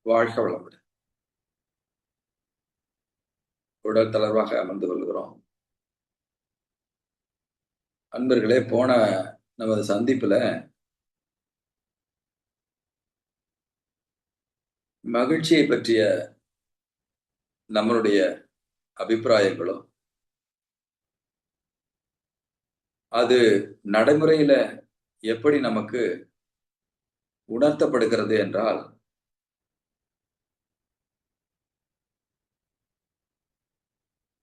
வாழ்க வளமுடன். உடல் தளர்வாக அமர்ந்து கொள்கிறோம். அன்பர்களே, போன நமது சந்திப்புல மகிழ்ச்சியை பற்றிய நம்மளுடைய அபிப்பிராயங்களும், அது நடைமுறையில எப்படி நமக்கு உணர்த்தப்படுகிறது என்றால்,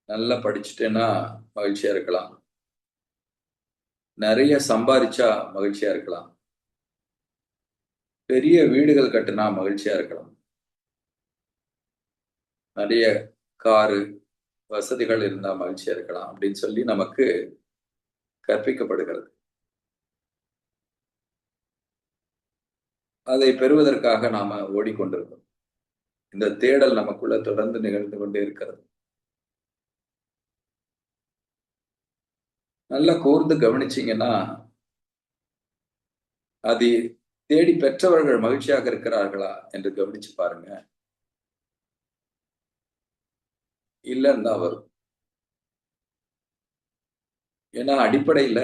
நல்லா படிச்சுட்டேன்னா மகிழ்ச்சியா இருக்கலாம். நிறைய சம்பாரிச்சா மகிழ்ச்சியா இருக்கலாம். பெரிய வீடுகள் கட்டுனா மகிழ்ச்சியா இருக்கலாம். நிறைய காரு, வசதிகள் இருந்தா மகிழ்ச்சியா இருக்கலாம் அப்படின்னு சொல்லி நமக்கு கற்பிக்கப்படுகிறது. அதை பெறுவதற்காக நாம ஓடிக்கொண்டிருக்கிறோம். இந்த தேடல் நமக்குள்ள தொடர்ந்து நிகழ்ந்து கொண்டே இருக்கிறது. நல்லா கூர்ந்து கவனிச்சீங்கன்னா, அது தேடி பெற்றவர்கள் மகிழ்ச்சியாக இருக்கிறார்களா என்று கவனிச்சு பாருங்க. இல்லன்னு தான் வரும். ஏன்னா அடிப்படையில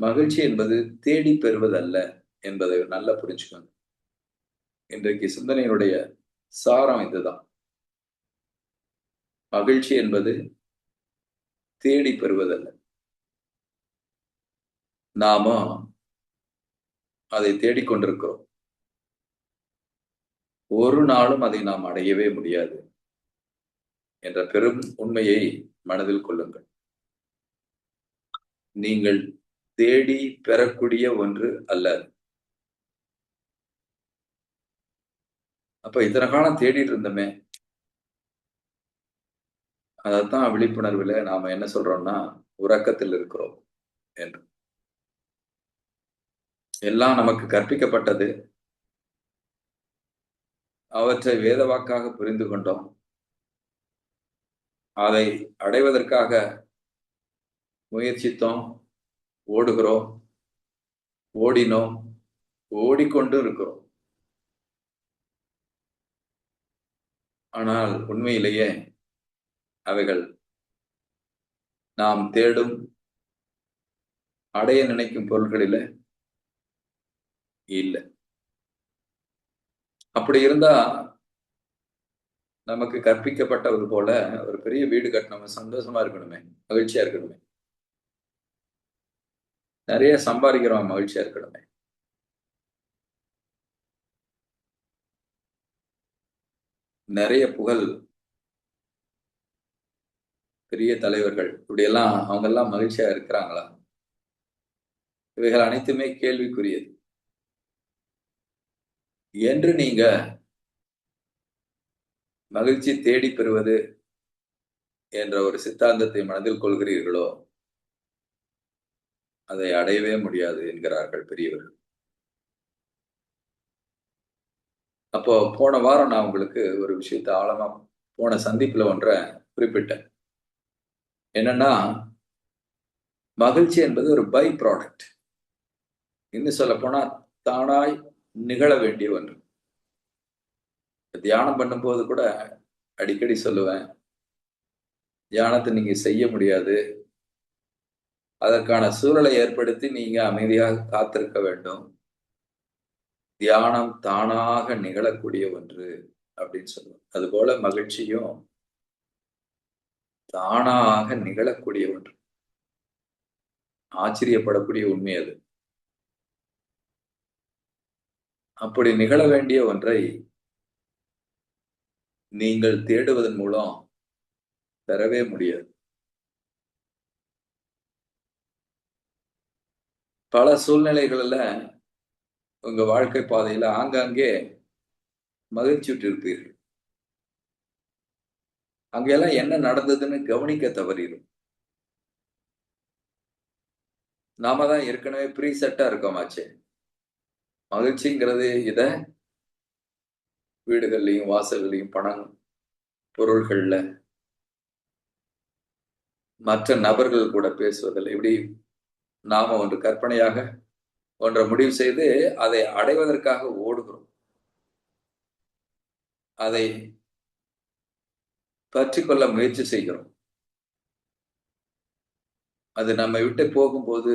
மகிழ்ச்சி என்பது தேடி பெறுவதல்ல என்பதை நல்லா புரிஞ்சுக்கோங்க. இன்றைக்கு சிந்தனையினுடைய சாரம் இதுதான். மகிழ்ச்சி என்பது தேடி பெறுவதல்ல. நாம அதை தேடிக்கொண்டிருக்கிறோம். ஒரு நாளும் அதை நாம் அடையவே முடியாது என்ற பெரும் உண்மையை மனதில் கொள்ளுங்கள். நீங்கள் தேடி பெறக்கூடிய ஒன்று அல்ல. அப்ப இத்தனை காலம் தேடிட்டு இருந்தோமே, அதைத்தான் விழிப்புணர்வுல நாம என்ன சொல்றோம்னா, உறக்கத்தில் இருக்கிறோம் என்று. எல்லாம் நமக்கு கற்பிக்கப்பட்டது. அவற்றை வேத வாக்காக புரிந்து கொண்டோம். அதை அடைவதற்காக முயற்சித்தோம், ஓடுகிறோம், ஓடினோம், ஓடிக்கொண்டு இருக்கிறோம். ஆனால் உண்மையிலேயே அவைகள் நாம் தேடும், அடைய நினைக்கும் பொருள்களில இல்லை. அப்படி இருந்தா நமக்கு கற்பிக்கப்பட்டது போல ஒரு பெரிய வீடு கட்டணும், சந்தோஷமா இருக்கணுமே, மகிழ்ச்சியா இருக்கணுமே, நிறைய சம்பாதிக்கிறோம், மகிழ்ச்சியா இருக்கணுமே, நிறைய புகழ், பெரிய தலைவர்கள், இப்படியெல்லாம் அவங்க எல்லாம் மகிழ்ச்சியா இருக்கிறாங்களா? இவைகள் அனைத்துமே கேள்விக்குரியது என்று நீங்க மகிழ்ச்சி தேடி பெறுவது என்ற ஒரு சித்தாந்தத்தை மனதில் கொள்கிறீர்களோ, அதை அடையவே முடியாது என்கிறார்கள் பெரியவர்கள். அப்போ போன வாரம் நான் உங்களுக்கு ஒரு விஷயத்தை ஆழமா போன சந்திப்புல ஒன்றை குறிப்பிட்டேன். என்னன்னா, மகிழ்ச்சி என்பது ஒரு பை ப்ராடக்ட். இன்னும் சொல்ல போனா தானாய் நிகழ வேண்டிய ஒன்று. தியானம் பண்ணும்போது கூட அடிக்கடி சொல்லுவேன், தியானத்தை நீங்க செய்ய முடியாது. அதற்கான சூழலை ஏற்படுத்தி நீங்க அமைதியாக காத்திருக்க வேண்டும். தியானம் தானாக நிகழக்கூடிய ஒன்று அப்படின்னு சொல்லுவேன். அதுபோல மகிழ்ச்சியும் தானாக நிகழக்கூடிய ஒன்று. ஆச்சரியப்படக்கூடிய உண்மை அது. அப்படி நிகழ வேண்டிய ஒன்றை நீங்கள் தேடுவதன் மூலம் பெறவே முடியாது. பல சூழ்நிலைகளில உங்க வாழ்க்கை பாதையில ஆங்காங்கே மகிழ்ச்சியுற்று இருப்பீர்கள். அங்கெல்லாம் என்ன நடந்ததுன்னு கவனிக்க தவறிடும். நாம தான் ஏற்கனவே ப்ரீசெட்டா இருக்கோமாச்சே. மகிழ்ச்சிங்கிறது இத வீடுகள்லையும், வாசல்களையும், பணம், பொருள்கள்ல, மற்ற நபர்கள் கூட பேசுவதில் இப்படி நாம ஒன்று கற்பனையாக ஒன்றை முடிவு செய்து அதை அடைவதற்காக ஓடுகிறோம். அதை பற்றி கொள்ள முயற்சி செய்கிறோம். அது நம்மை விட்டு போகும்போது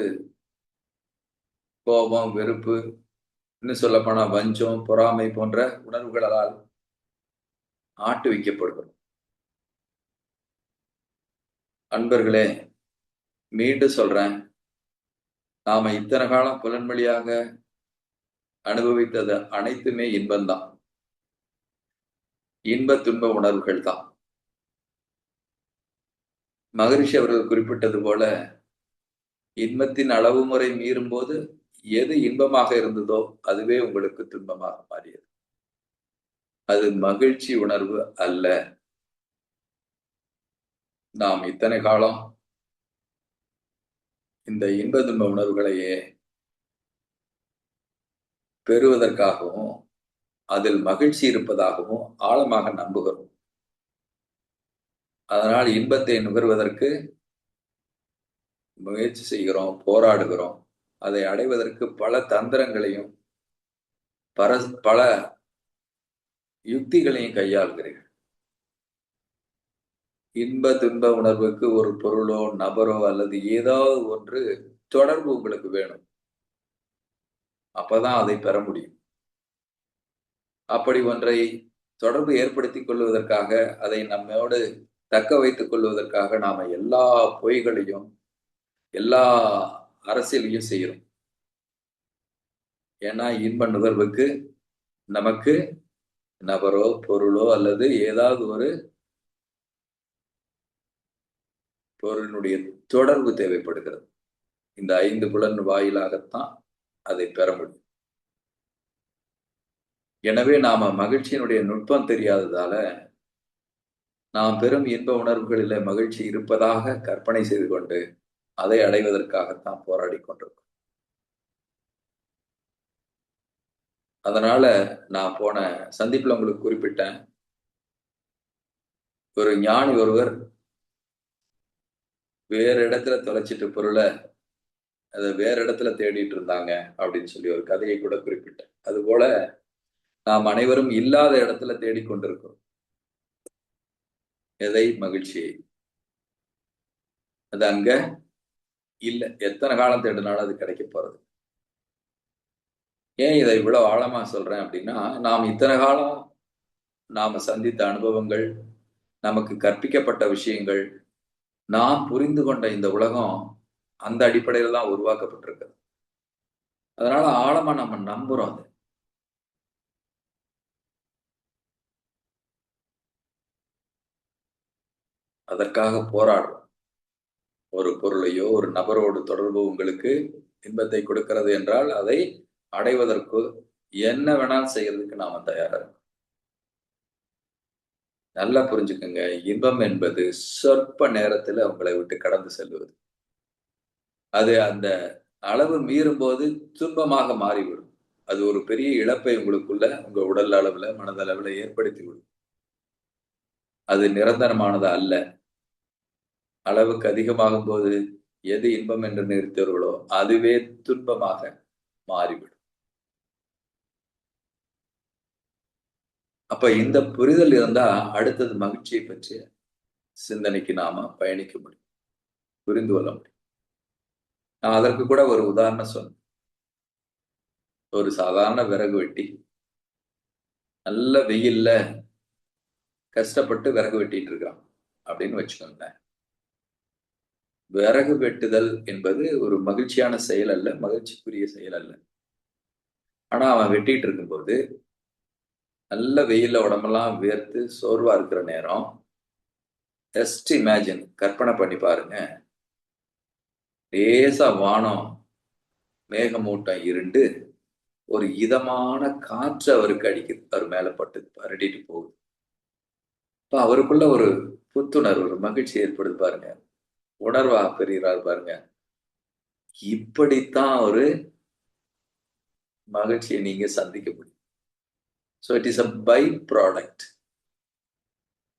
கோபம், வெறுப்பு, இன்னும் சொல்லப்போனா வஞ்சம், பொறாமை போன்ற உணர்வுகளால் ஆட்டுவிக்கப்படுகிறோம். அன்பர்களே, மீண்டும் சொல்றேன், நாம இத்தனை காலம் புலன்வழியாக அனுபவித்தது அனைத்துமே இன்பம்தான். இன்ப துன்ப உணர்வுகள் தான். மகரிஷி அவர்கள் குறிப்பிட்டது போல, இன்பத்தின் அளவு முறை மீறும் போது எது இன்பமாக இருந்ததோ அதுவே உங்களுக்கு துன்பமாக மாறியது. அது மகிழ்ச்சி உணர்வு அல்ல. நாம் இத்தனை காலம் இந்த இன்ப துன்ப உணர்வுகளையே பெறுவதற்காகவும் அதில் மகிழ்ச்சி இருப்பதாகவும் ஆழமாக நம்புகிறோம். அதனால் இன்பத்தை நுகர்வதற்கு முயற்சி செய்கிறோம், போராடுகிறோம். அதை அடைவதற்கு பல தந்திரங்களையும் பல யுக்திகளையும் கையாளுகிறீர்கள். இன்ப துன்ப உணர்வுக்கு ஒரு பொருளோ நபரோ அல்லது ஏதாவது ஒன்று தொடர்பு உங்களுக்கு வேணும். அப்பதான் அதை பெற முடியும். அப்படி ஒன்றை தொடர்பு ஏற்படுத்திக் கொள்வதற்காக, அதை நம்மோடு தக்க வைத்துக் கொள்வதற்காக நாம எல்லா பொய்களையும் எல்லா அரசியலையும் செய்யறோம். ஏன்னா இன்ப நுகர்வுக்கு நமக்கு நபரோ பொருளோ அல்லது ஏதாவது ஒரு பொருளினுடைய தொடர்பு தேவைப்படுகிறது. இந்த 5 புலன் வாயிலாகத்தான் அதை பெற முடியும். எனவே நாம மகிழ்ச்சியினுடைய நுட்பம் தெரியாததால நாம் பெறும் இன்ப உணர்வுகளிலே மகிழ்ச்சி இருப்பதாக கற்பனை செய்து கொண்டு அதை அடைவதற்காகத்தான் போராடி கொண்டிருக்கோம். அதனால நான் போன சந்திப்புல உங்களுக்கு குறிப்பிட்டேன், ஒரு ஞானி ஒருவர் வேற இடத்துல தொலைச்சிட்டு பொருளை அதை வேற இடத்துல தேடிட்டு இருந்தாங்க அப்படின்னு சொல்லி ஒரு கதையை கூட குறிப்பிட்டேன். அது போல நாம் அனைவரும் இல்லாத இடத்துல தேடிக்கொண்டிருக்கிறோம். எதை? மகிழ்ச்சியை. அது அங்க இல்ல. எத்தனை காலம் தேடினாலும் அது கிடைக்க போறது. ஏன் இதை இவ்வளவு ஆழமா சொல்றேன் அப்படின்னா, நாம் இத்தனை காலம் நாம சந்தித்த அனுபவங்கள், நமக்கு கற்பிக்கப்பட்ட விஷயங்கள், நாம் புரிந்து கொண்ட இந்த உலகம் அந்த அடிப்படையில தான் உருவாக்கப்பட்டிருக்கு. அதனால ஆழமா நம்ம நம்புறோம் அது. அதற்காக போராடுறோம். ஒரு பொருளையோ ஒரு நபரோடு தொடர்பு உங்களுக்கு இன்பத்தை கொடுக்கிறது என்றால் அதை அடைவதற்கு என்ன வேணாலும் செய்யறதுக்கு நாம தயாரா இருக்கோம். நல்லா புரிஞ்சுக்கோங்க, இன்பம் என்பது சொற்ப நேரத்துல உங்களை விட்டு கடந்து செல்வது. அது அந்த அளவு மீறும் போது துன்பமாக மாறிவிடும். அது ஒரு பெரிய இழப்பை உங்களுக்குள்ள உங்க உடல் அளவுல மனதளவுல ஏற்படுத்தி விடும். அது நிரந்தரமானது அல்ல. அளவுக்கு அதிகமாகும் போது எது இன்பம் என்று நிறுத்தீர்களோ அதுவே துன்பமாக மாறிவிடும். அப்ப இந்த புரிதல் இருந்தா அடுத்தது மகிழ்ச்சியை பற்றிய சிந்தனைக்கு நாம பயணிக்க முடியும், புரிந்து கொள்ள முடியும். நான் அதற்கு கூட ஒரு உதாரணம் சொன்னேன். ஒரு சாதாரண விறகு வெட்டி நல்ல வெயில்ல கஷ்டப்பட்டு விறகு வெட்டிட்டு இருக்கான் அப்படின்னு வச்சுக்கோங்க. விறகு வெட்டுதல் என்பது ஒரு மகிழ்ச்சியான செயல் அல்ல, மகிழ்ச்சிக்குரிய செயல் அல்ல. ஆனா அவன் வெட்டிட்டு இருக்கும்போது நல்ல வெயில்ல உடம்பெல்லாம் வேர்த்து சோர்வா இருக்கிற நேரம், ஜஸ்ட் இமேஜின், கற்பனை பண்ணி பாருங்க, லேசா வானம் மேகமூட்டம் இருண்டு ஒரு இதமான காற்று அவருக்கு அடிக்குது, அவர் மேல பட்டு பரடிட்டு போகுது. இப்ப அவருக்குள்ள ஒரு புத்துணர்வு, ஒரு மகிழ்ச்சி ஏற்படுது பாருங்க, உணர்வா பெறுகிறார் பாருங்க. இப்படித்தான் ஒரு மகிழ்ச்சியை நீங்க சந்திக்க முடியும். So it is a by product.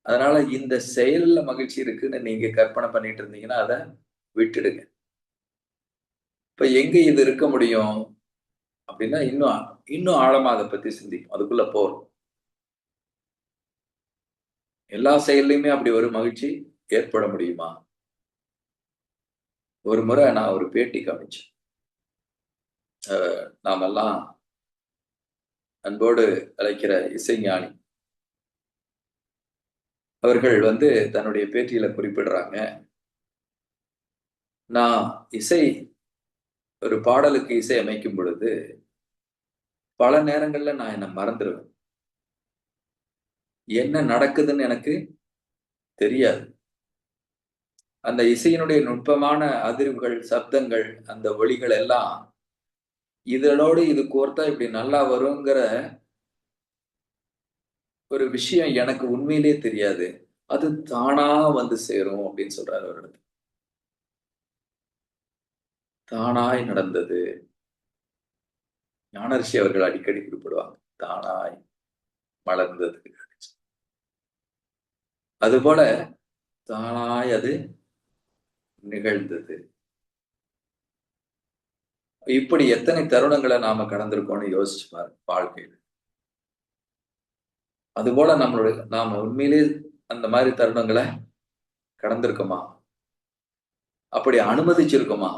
அதனால இந்த செயல்ல மகிழ்ச்சி இருக்குன்னு நீங்க கற்பனை பண்ணிட்டு இருந்தீங்கன்னா அதை விட்டுடுங்க. இப்ப எங்க இது இருக்க முடியும் அப்படின்னா இன்னும் இன்னும் ஆழமா அதை பத்தி சிந்திக்கும். அதுக்குள்ள போறோம். எல்லா செயல்லையுமே அப்படி ஒரு மகிழ்ச்சி ஏற்பட முடியுமா? ஒரு முறை நான் ஒரு பேட்டி கவனிச்சேன். நாமெல்லாம் அன்போடு அழைக்கிற இசைஞானி அவர்கள் தன்னுடைய பேட்டியில குறிப்பிடுறாங்க, நான் இசை ஒரு பாடலுக்கு இசை அமைக்கும் பொழுது பல நேரங்கள்ல நான் என்ன மறந்துருவேன். என்ன நடக்குதுன்னு எனக்கு தெரியாது. அந்த இசையினுடைய நுட்பமான அதிர்வுகள், சப்தங்கள், அந்த ஒலிகள் எல்லாம் இதனோடு இது கோர்த்தா இப்படி நல்லா வருங்கிற ஒரு விஷயம் எனக்கு உண்மையிலேயே தெரியாது. அது தானா வந்து சேரும் அப்படின்னு சொல்றாரு அவரு. தானாய் நடந்தது. ஞானரிஷி அவர்கள் அடிக்கடி குறிப்பிடுவாங்க. தானாய் மலர்ந்தது. அதுபோல தானாய் அது நிகழ்ந்தது. இப்படி எத்தனை தருணங்களை நாம கடந்திருக்கோம்னு யோசிச்சு பாருங்க வாழ்க்கையில. அதுபோல நாம உண்மையிலே அந்த மாதிரி தருணங்களை கடந்திருக்கோமா? அப்படி அனுமதிச்சிருக்கோமா?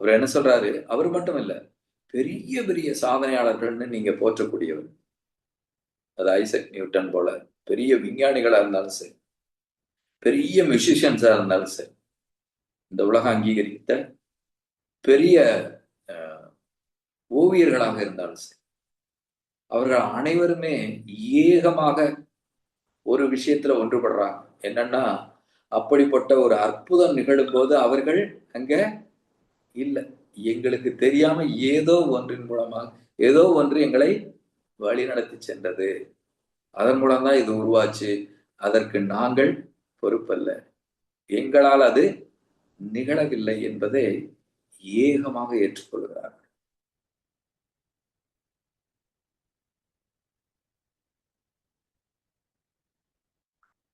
அவர் என்ன சொல்றாரு? அவர் மட்டும் இல்ல. பெரிய பெரிய சாதனையாளர்கள்னு நீங்க போற்றக்கூடியவர். அது ஐசக் நியூட்டன் போல பெரிய விஞ்ஞானிகளா இருந்தாலும் சரி, பெரிய மியூசிஷியன்ஸா இருந்தாலும் சரி, இந்த உலகம் அங்கீகரித்த பெரிய ஓவியர்களாக இருந்தாலும் சரி, அவர்கள் அனைவருமே ஏகமாக ஒரு விஷயத்துல ஒன்றுபடுறாங்க. என்னன்னா, அப்படிப்பட்ட ஒரு அற்புதம் நிகழும் போது அவர்கள் அங்க இல்ல. எங்களுக்கு தெரியாம ஏதோ ஒன்றின் மூலமாக ஏதோ ஒன்று எங்களை வழிநடத்தி சென்றது. அதன் மூலம் தான் இது உருவாச்சு. அதற்கு நாங்கள் பொறுப்பல்ல. எங்களால் அது நிகழவில்லை என்பதை ஏகமாக ஏற்றுக்கொள்கிறார்கள்.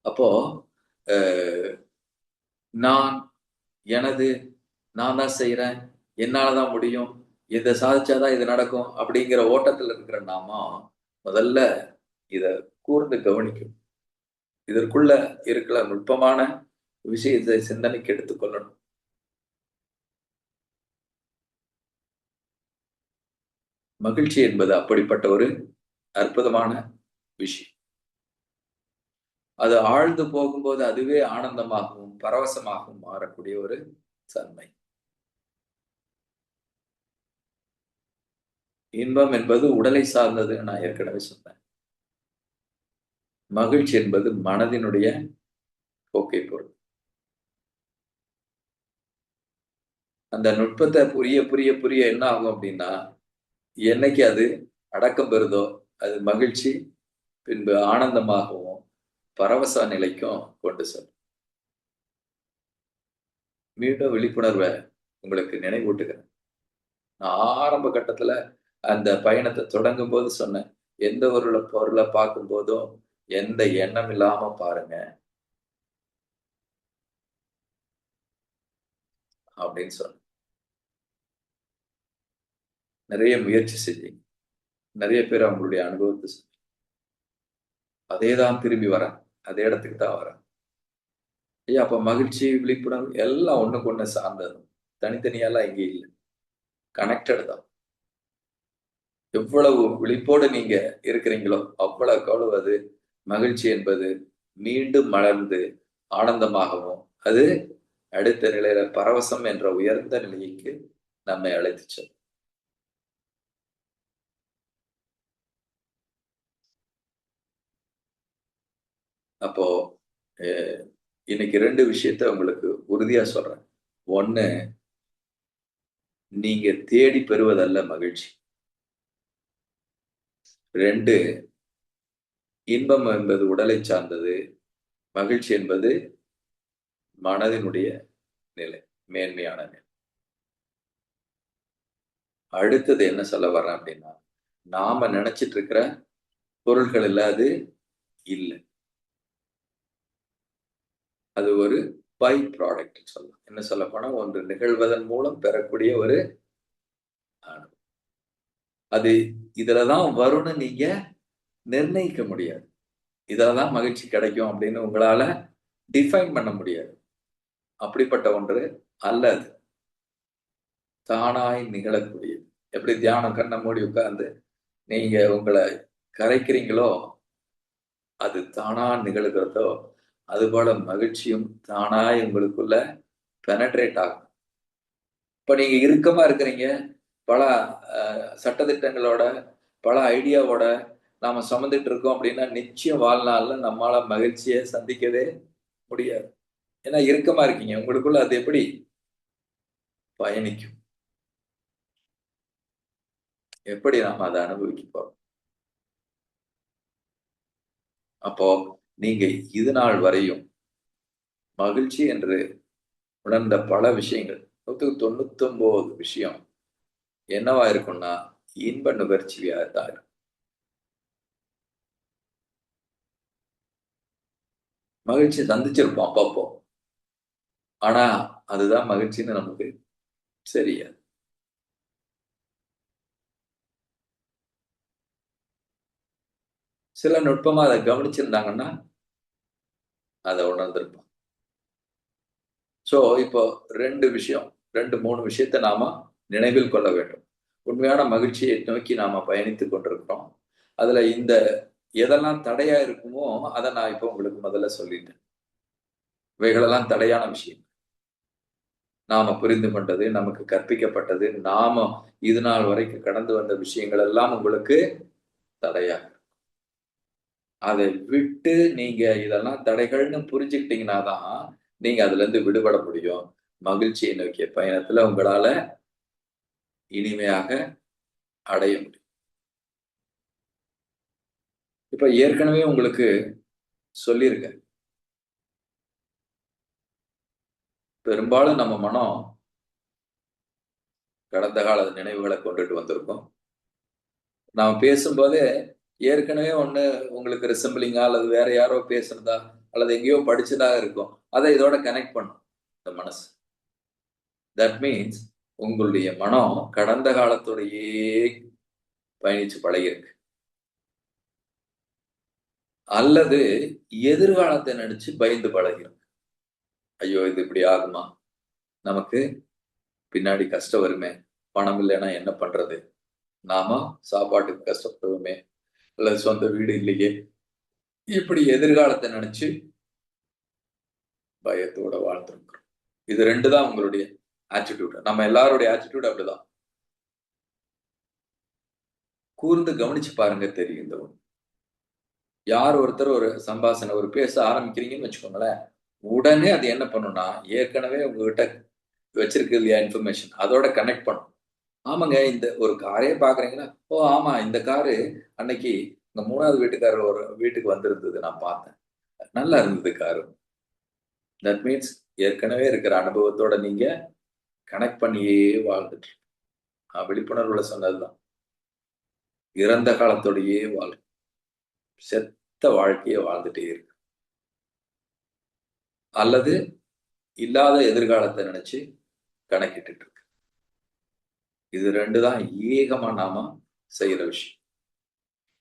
அப்போ நான், எனது, நான் தான் செய்றேன், என்னால தான் முடியும், இத சாதிச்சாதான் இது நடக்கும் அப்படிங்கிற ஓட்டத்துல இருக்கிற நாம முதல்ல இத கூர்ந்து கவனிக்கணும். இதற்குள்ள இருக்கிற நுட்பமான விஷயத்தை சிந்தனைக்கு எடுத்துக்கொள்ளணும். மகிழ்ச்சி என்பது அப்படிப்பட்ட ஒரு அற்புதமான விஷயம். அது ஆழ்ந்து போகும்போது அதுவே ஆனந்தமாகவும், பரவசமாகவும் மாறக்கூடிய ஒரு தன்மை. இன்பம் என்பது உடலை சார்ந்தது நான் ஏற்கனவே சொன்னேன். மகிழ்ச்சி என்பது மனதினுடைய போக்கை பொறுத்து. அந்த நுட்பத்தை புரிய புரிய புரிய என்ன ஆகும் அப்படின்னா, என்னைக்கு அது அடக்கம் பெறுதோ, அது மகிழ்ச்சி, பின்பு ஆனந்தமாகவும், பரவச நிலைக்கும் கொண்டு செல்லும். மீண்டும் விழிப்புணர்வை உங்களுக்கு நினைவூட்டுகிறேன். நான் ஆரம்ப கட்டத்துல அந்த பயணத்தை தொடங்கும் போது சொன்னேன். எந்த ஒரு பொருளை பார்க்கும் போதும் எந்த எண்ணம் இல்லாம பாருங்க அப்படின்னு சொன்னேன். நிறைய முயற்சி செஞ்சீங்க. நிறைய பேர் அவங்களுடைய அனுபவத்தை அதே தான் திரும்பி வரேன். அதே இடத்துக்கு தான் வரேன். ஐயா அப்ப மகிழ்ச்சி, விழிப்புணர்வு எல்லாம் ஒண்ணுக்கு ஒண்ணு சார்ந்தது. தனித்தனியாலாம் இங்க இல்ல. கனெக்டட் தான். எவ்வளவு விழிப்போடு நீங்க இருக்கிறீங்களோ, அவ்வளவுக்கு அவ்வளவு அது மகிழ்ச்சி என்பது மீண்டும் மலர்ந்து ஆனந்தமாகவும், அது அடுத்த நிலையில பரவசம் என்ற உயர்ந்த நிலைக்கு நம்மை அழைத்துச் செல்லும். அப்போ அ இன்னைக்கு 2 விஷயத்த உங்களுக்கு உறுதியா சொல்றேன். 1 நீங்க தேடி பெறுவதல்ல மகிழ்ச்சி. 2 இன்பம் என்பது உடலை சார்ந்தது. மகிழ்ச்சி என்பது மனதினுடைய நிலை. மேன்மையான நிலை. அடுத்தது என்ன சொல்ல வர்றேன் அப்படின்னா, நாம நினைச்சிட்டு இருக்கிற பொருள்கள் இல்ல அது இல்ல. அது ஒரு பை ப்ராடக்ட் சொல்லலாம். என்ன சொல்லப்போனா, ஒன்று நிகழ்வதன் மூலம் பெறக்கூடிய ஒரு அனுபவம். அது இதுல தான் வரும்னு நீங்க நிர்ணயிக்க முடியாது. இதுலதான் மகிழ்ச்சி கிடைக்கும் அப்படின்னு உங்களால டிஃபைன் பண்ண முடியாது. அப்படிப்பட்ட ஒன்று அல்ல அது. தானாய் நிகழக்கூடியது. எப்படி தியானம் கண்ண மூடி உட்கார்ந்து நீங்க உங்களை கரைக்கிறீங்களோ, அது தானா நிகழ்கிறதோ, அதுபோல மகிழ்ச்சியும் தானாய் உங்களுக்குள்ள பெனட்ரேட் ஆகும். இப்ப நீங்க இறுக்கமா இருக்கிறீங்க, பல சட்டதிட்டங்களோட, பல ஐடியாவோட நாம சுமந்துட்டு இருக்கோம் அப்படின்னா, நிச்சயம் வாழ்நாள்ல நம்மால மகிழ்ச்சியை சந்திக்கவே முடியாது. ஏன்னா இறுக்கமா இருக்கீங்க. உங்களுக்குள்ள அது எப்படி பயணிக்கும்? எப்படி நாம அதை அனுபவிக்க போறோம்? அப்போ நீங்க இது நாள் வரையும் மகிழ்ச்சி என்று உணர்ந்த பல விஷயங்கள் 199 விஷயம் என்னவா இருக்கும்னா இன்ப நுகர்ச்சியா தான் இருக்கும். மகிழ்ச்சி சந்திச்சிருப்போம் அப்பப்போ. ஆனா அதுதான் மகிழ்ச்சின்னு நமக்கு தெரியாது. சில நுட்பமா அதை கவனிச்சிருந்தாங்கன்னா அதை உணர்ந்திருப்போம். சோ இப்போ 2 விஷயம், 2, 3 விஷயத்தை நாம நினைவில் கொள்ள வேண்டும். உண்மையான மகிழ்ச்சியை நோக்கி நாம பயணித்துக் கொண்டிருக்கிறோம். அதுல இந்த எதெல்லாம் தடையா இருக்குமோ அதை நான் இப்போ உங்களுக்கு முதல்ல சொல்லிட்டேன். இவைகளெல்லாம் தடையான விஷயம். நாம புரிந்து கொண்டது, நமக்கு கற்பிக்கப்பட்டது, நாம இது நாள் வரைக்கும் கடந்து வந்த விஷயங்கள் எல்லாம் உங்களுக்கு தடையா. அதை விட்டு நீங்க இதெல்லாம் தடைகள்னு புரிஞ்சுக்கிட்டீங்கன்னா தான் நீங்க அதுல இருந்து விடுபட முடியும். மகிழ்ச்சியை நோக்கிய பயணத்துல உங்களால இனிமையாக அடைய முடியும். இப்ப ஏற்கனவே உங்களுக்கு சொல்லியிருக்கேன். பெரும்பாலும் நம்ம மனம் கடந்த கால நினைவுகளை கொண்டுட்டு வந்திருக்கோம். நாம பேசும்போதே ஏற்கனவே ஒண்ணு உங்களுக்கு ரிசம்பிளிங்கா அல்லது வேற யாரோ பேசுனதா அல்லது எங்கேயோ படிச்சதா இருக்கும். அதை இதோட கனெக்ட் பண்ணும் இந்த மனசு. தட் மீன்ஸ் உங்களுடைய மனம் கடந்த காலத்தோடையே பயணிச்சு பழகியிருக்கு. அல்லது எதிர்காலத்தை நினைச்சு பயந்து பழகிரும். ஐயோ இது இப்படி ஆகுமா? நமக்கு பின்னாடி கஷ்டம் வருமே, பணம் இல்லைன்னா என்ன பண்றது, நாம சாப்பாட்டுக்கு கஷ்டப்படுவோமே, அல்லது சொந்த வீடு இல்லையே, இப்படி எதிர்காலத்தை நினைச்சு பயத்தோட வாழ்ந்துருக்கிறோம். இது 2 தான் உங்களுடைய ஆட்டிடியூட். நம்ம எல்லாருடைய ஆட்டிடியூட் அப்படிதான். கூர்ந்து கவனிச்சு பாருங்க தெரியும் இந்த ஒண்ணு. யார் ஒருத்தர் ஒரு சம்பாஷணை ஒரு பேச ஆரம்பிக்கிறீங்கன்னு வச்சுக்கோங்களேன், உடனே அது என்ன பண்ணும்னா ஏற்கனவே உங்ககிட்ட வச்சிருக்கு இல்லையா இன்ஃபர்மேஷன், அதோட கனெக்ட் பண்ணும். ஆமாங்க. இந்த ஒரு காரே பார்க்குறீங்கன்னா, ஓ! ஆமா இந்த காரு அன்னைக்கு இந்த 3வது வீட்டுக்காரர் ஒரு வீட்டுக்கு வந்திருந்தது நான் பார்த்தேன். நல்லா இருந்தது காரு. தட் மீன்ஸ் ஏற்கனவே இருக்கிற அனுபவத்தோட நீங்க கனெக்ட் பண்ணியே வாழ்ந்துட்டு நான் விழிப்புணர்வுல சொன்னதுதான். இறந்த காலத்தோடையே செத்த வாழ்க்கைய வாழ்ந்துட்டே இருக்கு. அல்லது இல்லாத எதிர்காலத்த நினைச்சு கணக்கிட்டுட்டு இருக்கு. இது 2 தான் ஏகமா நாம செய்யற விஷயம்.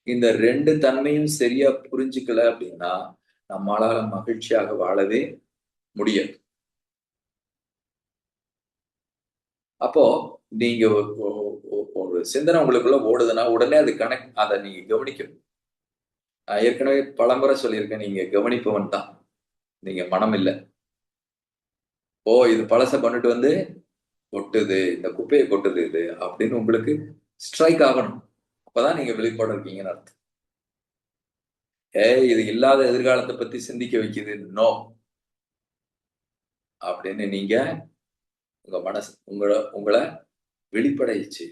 இந்த 2 தன்மையும் சரியா புரிஞ்சுக்கல அப்படின்னா, நம்மளால மகிழ்ச்சியாக வாழவே முடியாது. அப்போ நீங்க ஒரு சிந்தனை உங்களுக்குள்ள ஓடுதுன்னா, உடனே அது அத நீங்க கவனிக்கணும். நான் ஏற்கனவே பலமுறை சொல்லியிருக்கேன். நீங்க கவனிப்பவன் தான். நீங்க மனம் இல்ல. ஓ! இது பழச கொண்டுட்டு வந்து கொட்டுது. இந்த குப்பைய கொட்டுது இது அப்படின்னு உங்களுக்கு ஸ்ட்ரைக் ஆகணும். அப்பதான் நீங்க விழிப்போட இருக்கீங்கன்னு அர்த்தம். ஏய் இது இல்லாத எதிர்காலத்த பத்தி சிந்திக்க வைக்குது. நோ. அப்படின்னு நீங்க உங்க மனசு உங்கள வெளிப்படைச்சு.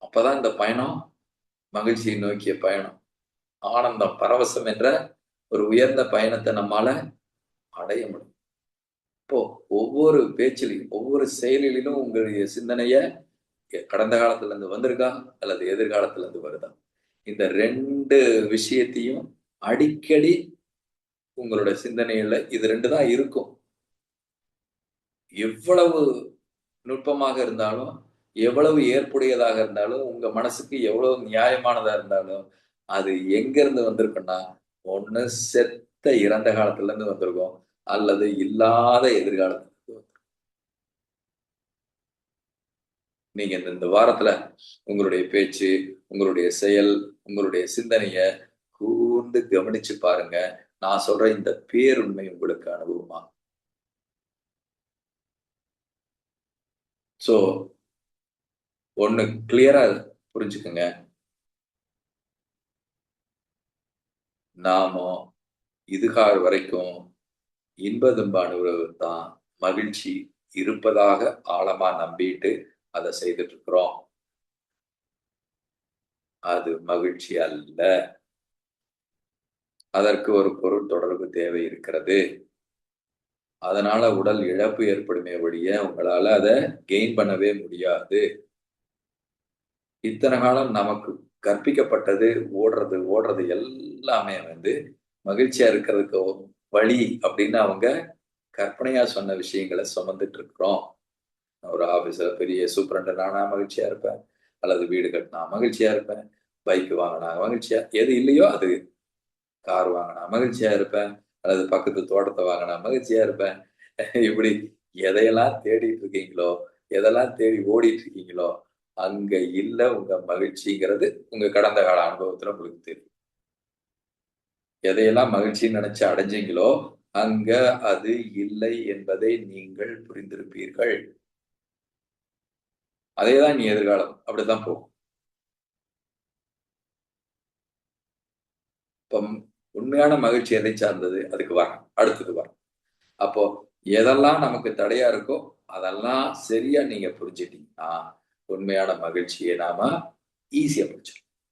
அப்பதான் இந்த பயணம் மகிழ்ச்சியை நோக்கிய பயணம். ஆனந்தம், பரவசம் என்ற ஒரு உயர்ந்த பயணத்தை நம்மால அடைய முடியும். இப்போ ஒவ்வொரு பேச்சிலையும், ஒவ்வொரு செயலிலும் உங்களுடைய சிந்தனைய கடந்த காலத்துல இருந்து வந்திருக்கா? அல்லது எதிர்காலத்துல இருந்து வருதா? இந்த 2 விஷயத்தையும் அடிக்கடி உங்களோட சிந்தனையில இது 2 தான் இருக்கும். எவ்வளவு நுட்பமாக இருந்தாலும், எவ்வளவு ஏற்புடையதாக இருந்தாலும், உங்க மனசுக்கு எவ்வளவு நியாயமானதா இருந்தாலும், அது எங்க இருந்து வந்திருக்குன்னா, ஒண்ணு செத்த இறந்த காலத்துல இருந்து வந்திருக்கும். அல்லது இல்லாத எதிர்காலத்துல இருந்து வந்திருக்கும். நீங்க இந்த இந்த வாரத்துல உங்களுடைய பேச்சு, உங்களுடைய செயல், உங்களுடைய சிந்தனைய கூர்ந்து கவனிச்சு பாருங்க. நான் சொல்ற இந்த பேருண்மை உங்களுக்கு அனுபவமா. சோ, ஒண்ணு கிளியரா புரிஞ்சுக்கங்க. நாம இதுகால் வரைக்கும் இன்ப துன்ப அனுபவம் தான் மகிழ்ச்சி இருப்பதாக ஆழமா நம்பிட்டு அத செய்துட்டு இருக்கிறோம். அது மகிழ்ச்சி அல்ல. அதற்கு ஒரு பொருள் தொடர்பு தேவை இருக்கிறது. அதனால உடல் இழப்பு ஏற்படுமே ஒழிய, உங்களால அத கெயின் பண்ணவே முடியாது. இத்தன காலம் நமக்கு கற்பிக்கப்பட்டது, ஓடுறது ஓடுறது எல்லாமே வந்து மகிழ்ச்சியா இருக்கிறதுக்கு வழி அப்படின்னு அவங்க கற்பனையா சொன்ன விஷயங்கள சுமந்துட்டு இருக்கிறோம். ஒரு ஆபீஸ்ல பெரிய சூப்பரண்டன்ட் ஆனா மகிழ்ச்சியா இருப்பேன். அல்லது வீடு கட்டினா மகிழ்ச்சியா இருப்பேன். பைக் வாங்குனா மகிழ்ச்சியா எது இல்லையோ அது. கார் வாங்குனா மகிழ்ச்சியா இருப்பேன். அல்லது பக்கத்து தோட்டத்த வாங்குனா மகிழ்ச்சியா இருப்பேன். இப்படி எதையெல்லாம் தேடிட்டு இருக்கீங்களோ, எதெல்லாம் தேடி ஓடிட்டு இருக்கீங்களோ, அங்க இல்ல உங்க மகிழ்ச்சிங்கிறது உங்க கடந்த கால அனுபவத்துல உங்களுக்கு தெரியும். எதையெல்லாம் மகிழ்ச்சின்னு நினைச்சு அடைஞ்சீங்களோ, அங்க அது இல்லை என்பதை நீங்கள் புரிந்திருப்பீர்கள். அதேதான் இனி எதிர்காலம். அப்படித்தான் போகும். இப்போ உண்மையான மகிழ்ச்சி எதை சார்ந்தது? அதுக்கு வரேன். அடுத்தது வரேன். அப்போ எதெல்லாம் நமக்கு தடையா இருக்கோ, அதெல்லாம் சரியா நீங்க புரிஞ்சுட்டீங்கன்னா, உண்மையான மகிழ்ச்சியை நாம ஈஸியா புடிச்சிடலாம்.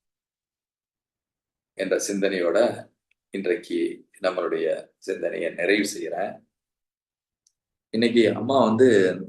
என்ற சிந்தனையோட இன்றைக்கு நம்மளுடைய சிந்தனைய நிறைவு செய்றேன். இன்னைக்கு அம்மா வந்து